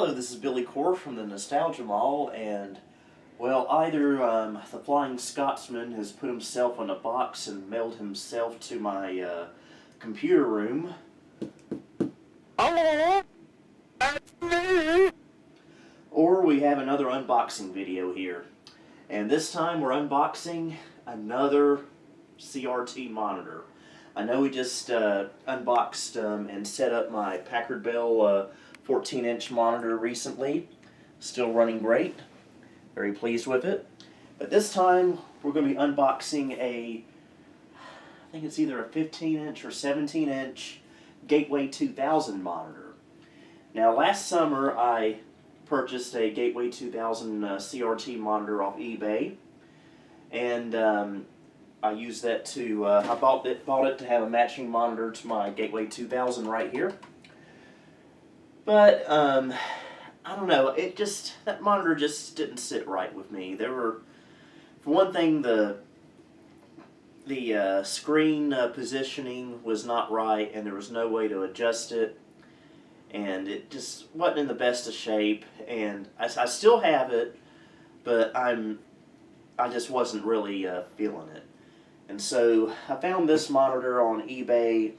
Hello, this is Billy Core from the Nostalgia Mall, and, well, either the Flying Scotsman has put himself on a box and mailed himself to my computer room. Hello, that's me. Or we have another unboxing video here. And this time we're unboxing another CRT monitor. I know we just unboxed and set up my Packard Bell 14-inch monitor recently. Still running great. Very pleased with it. But this time we're going to be unboxing I think it's either a 15-inch or 17-inch Gateway 2000 monitor. Now last summer I purchased a Gateway 2000 CRT monitor off eBay, and I used that to, I bought it to have a matching monitor to my Gateway 2000 right here. But, I don't know, that monitor just didn't sit right with me. For one thing, the screen positioning was not right, and there was no way to adjust it. And it just wasn't in the best of shape, and I still have it, but I just wasn't really feeling it. And so I found this monitor on eBay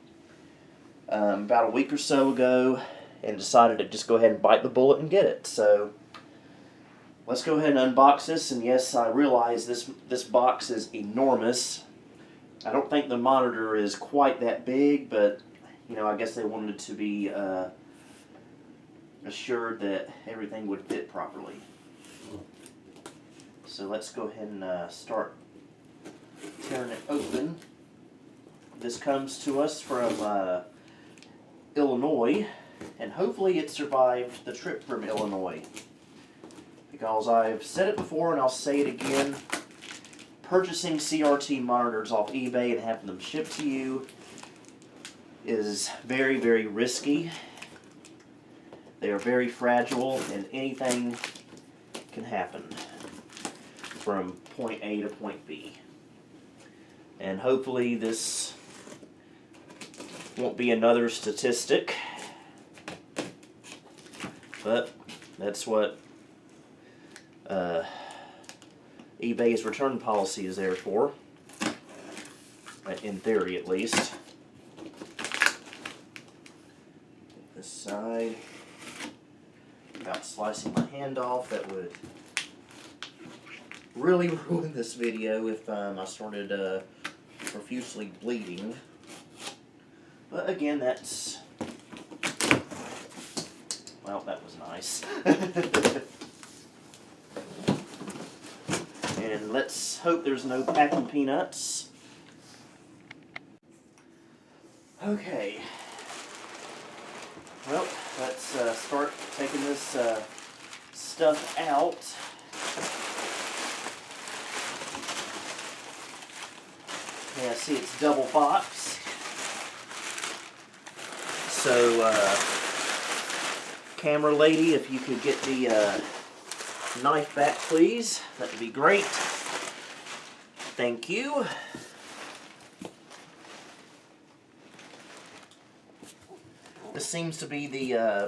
about a week or so ago, and decided to just go ahead and bite the bullet and get it. So let's go ahead and unbox this. And yes, I realize this box is enormous. I don't think the monitor is quite that big, but you know, I guess they wanted to be assured that everything would fit properly. So let's go ahead and start tearing it open. This comes to us from Illinois, and hopefully it survived the trip from Illinois, because I've said it before and I'll say it again: purchasing CRT monitors off eBay and having them shipped to you is very, very risky. They are very fragile, and anything can happen from point A to point B. And hopefully this won't be another statistic, but that's what eBay's return policy is there for, in theory at least. This side, about slicing my hand off. That would really ruin this video if I started profusely bleeding. But again, that's, well, that was nice. And let's hope there's no packing peanuts. Okay. Well, let's start taking this stuff out. Yeah, see, it's double boxed. So, camera lady, if you could get the knife back, please, that would be great. Thank you. This seems to be the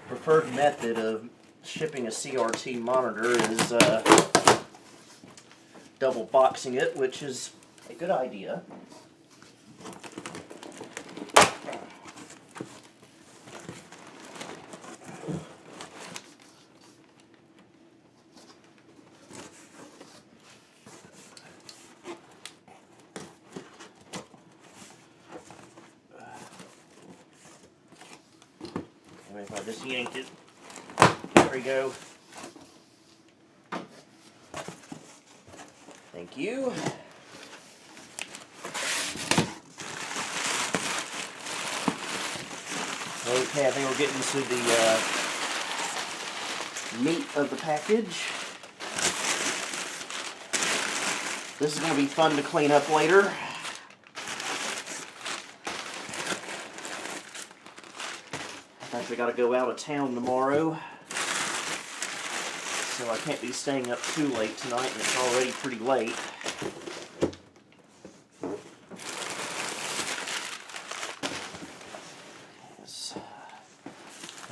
preferred method of shipping a CRT monitor, is double boxing it, which is a good idea. If I just yanked it, there we go. Thank you. Okay, I think we're getting to the meat of the package. This is going to be fun to clean up later. I actually got to go out of town tomorrow, so I can't be staying up too late tonight, and it's already pretty late.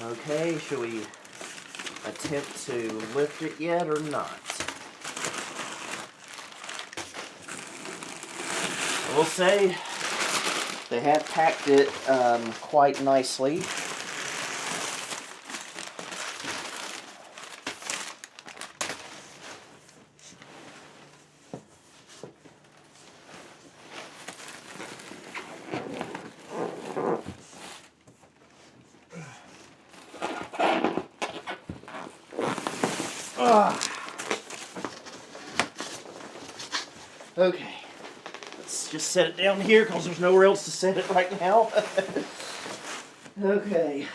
Okay, shall we attempt to lift it yet or not. I will say they have packed it quite nicely. Okay, let's just set it down here because there's nowhere else to set it right now. Okay.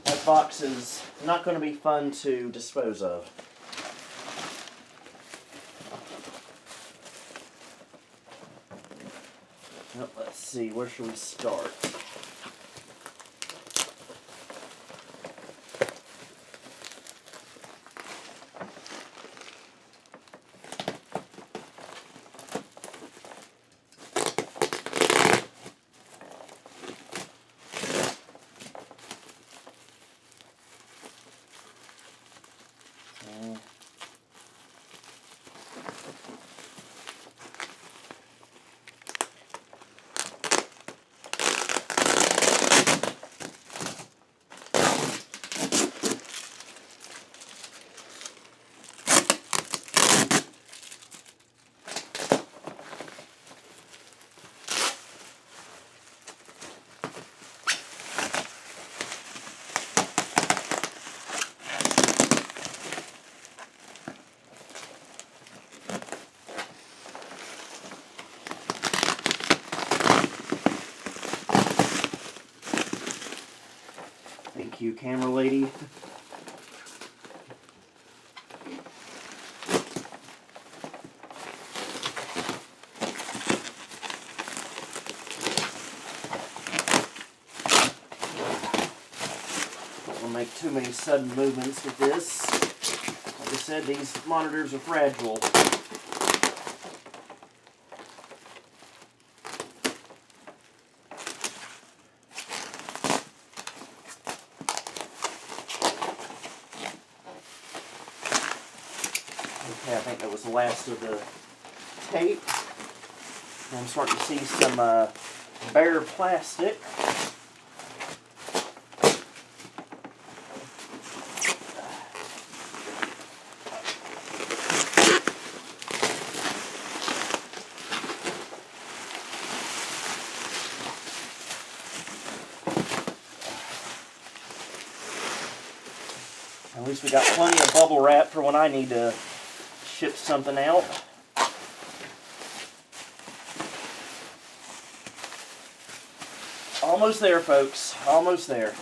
That box is not going to be fun to dispose of. Well, let's see, where should we start? Thank you, camera lady. Don't want to make too many sudden movements with this. Like I said, these monitors are fragile. Okay, I think that was the last of the tape. I'm starting to see some bare plastic. At least we got plenty of bubble wrap for when I need to ship something out. Almost there, folks. Almost there.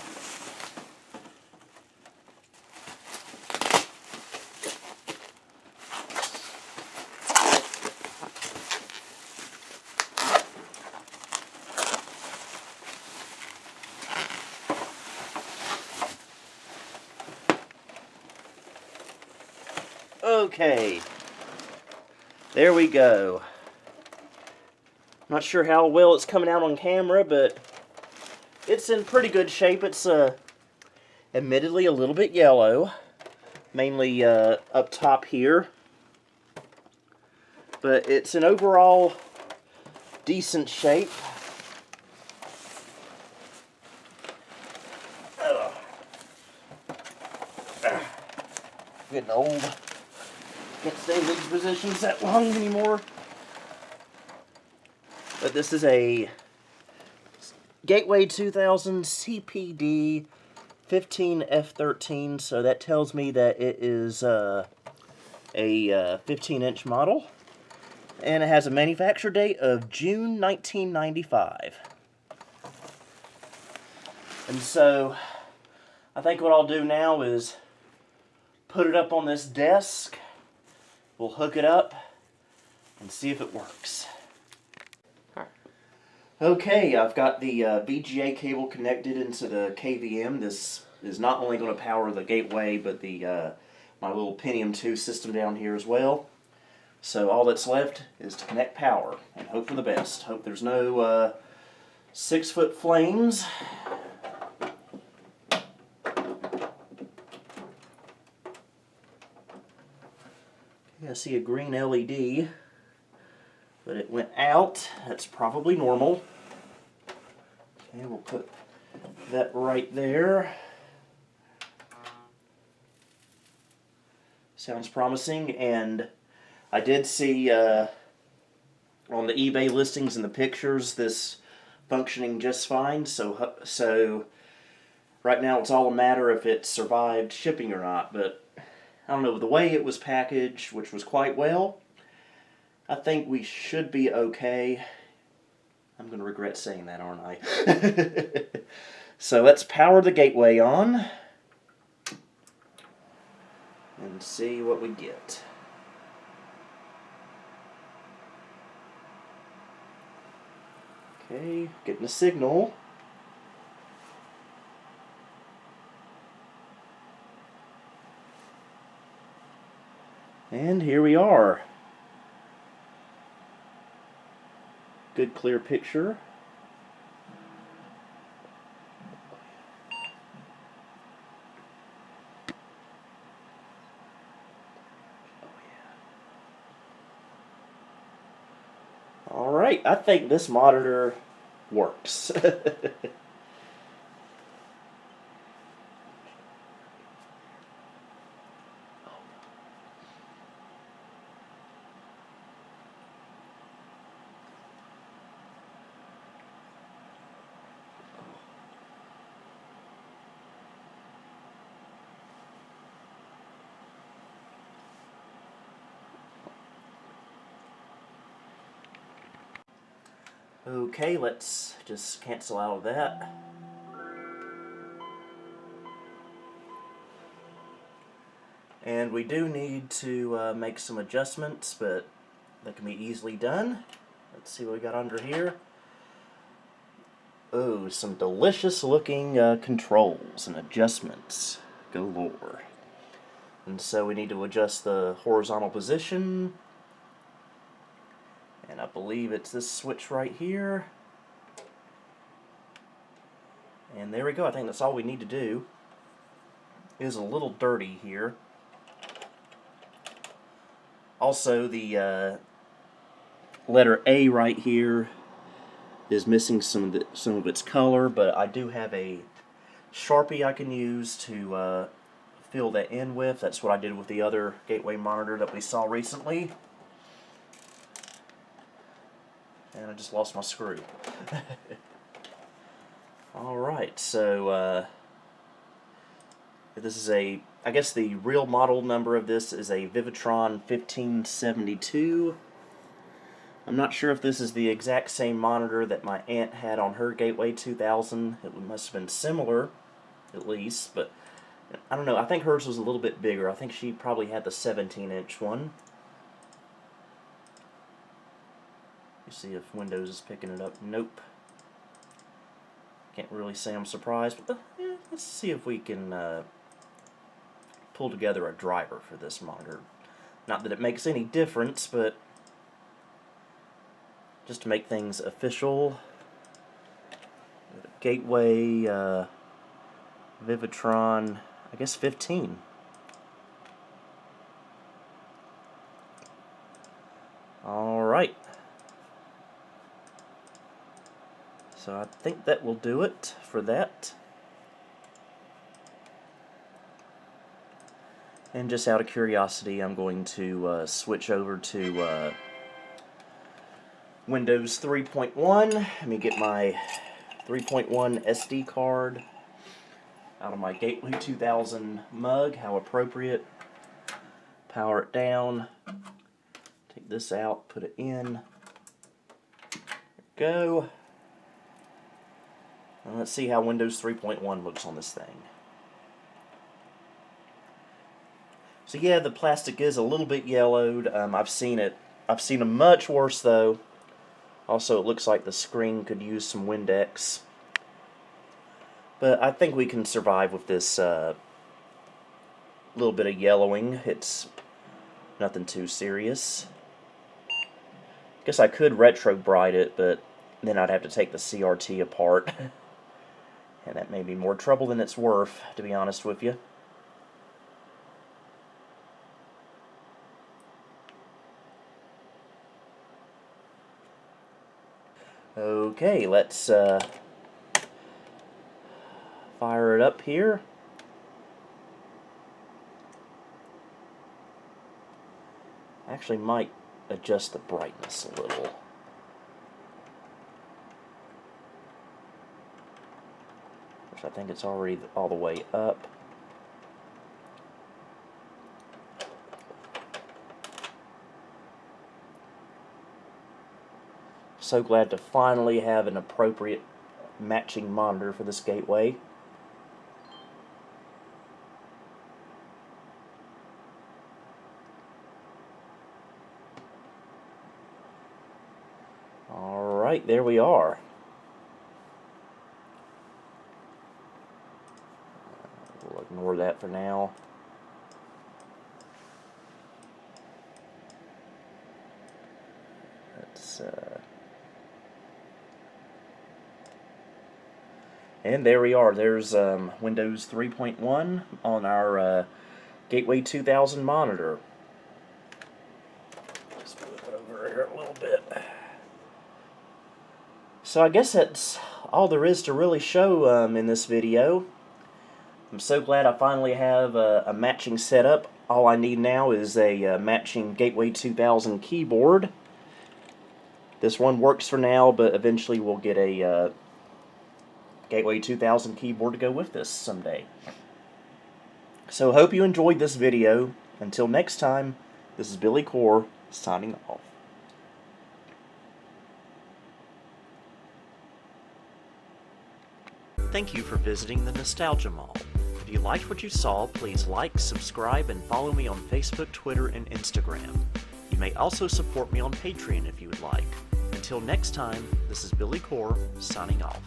Okay, there we go. Not sure how well it's coming out on camera, but it's in pretty good shape. It's admittedly a little bit yellow, mainly up top here, but it's an overall decent shape. Getting old. Can't stay in these positions that long anymore. But this is a Gateway 2000 CPD 15F13, so that tells me that it is a 15-inch model. And it has a manufacture date of June 1995. And so, I think what I'll do now is put it up on this desk. We'll hook it up and see if it works. Okay, I've got the VGA cable connected into the KVM. This is not only going to power the Gateway, but the my little Pentium 2 system down here as well. So all that's left is to connect power and hope for the best. Hope there's no 6-foot flames. Okay, I see a green LED, but it went out. That's probably normal. Okay, we'll put that right there. Sounds promising, and I did see on the eBay listings and the pictures this functioning just fine. So right now it's all a matter if it survived shipping or not. But I don't know, the way it was packaged, which was quite well, I think we should be okay. I'm going to regret saying that, aren't I? So let's power the gateway on and see what we get. Okay, getting a signal. And here we are. Good clear picture. Alright, I think this monitor works. Okay, let's just cancel out of that. And we do need to make some adjustments, but that can be easily done. Let's see what we got under here. Oh, some delicious looking controls and adjustments galore. And so we need to adjust the horizontal position. And I believe it's this switch right here. And there we go. I think that's all we need to do. It is a little dirty here. Also, the letter A right here is missing some of its color, but I do have a Sharpie I can use to fill that in with. That's what I did with the other gateway monitor that we saw recently. And I just lost my screw. Alright, so this is I guess the real model number of this is a Vivitron 1572. I'm not sure if this is the exact same monitor that my aunt had on her Gateway 2000. It must have been similar, at least, but I don't know. I think hers was a little bit bigger. I think she probably had the 17-inch one. See if Windows is picking it up. Nope. Can't really say I'm surprised, but let's see if we can pull together a driver for this monitor. Not that it makes any difference, but just to make things official. Gateway Vivitron, I guess 15. Alright. So I think that will do it for that. And just out of curiosity, I'm going to switch over to Windows 3.1. Let me get my 3.1 SD card out of my Gateway 2000 mug. How appropriate. Power it down. Take this out, put it in. There we go. And let's see how Windows 3.1 looks on this thing. So yeah, the plastic is a little bit yellowed. I've seen them much worse though. Also, it looks like the screen could use some Windex. But I think we can survive with this little bit of yellowing. It's nothing too serious. Guess I could retro bright it, but then I'd have to take the CRT apart. And that may be more trouble than it's worth, to be honest with you. Okay, let's fire it up here. Actually might adjust the brightness a little. Which I think it's already all the way up. So glad to finally have an appropriate matching monitor for this gateway. Alright, there we are. We'll ignore that for now. Let's and there we are. There's Windows 3.1 on our Gateway 2000 monitor. Just move it over here a little bit. So I guess that's all there is to really show in this video. I'm so glad I finally have a matching setup. All I need now is a matching Gateway 2000 keyboard. This one works for now, but eventually we'll get a Gateway 2000 keyboard to go with this someday. So hope you enjoyed this video. Until next time, this is Billy Core signing off. Thank you for visiting the Nostalgia Mall. If you liked what you saw, please like, subscribe, and follow me on Facebook, Twitter, and Instagram. You may also support me on Patreon if you would like. Until next time, this is Billy Core signing off.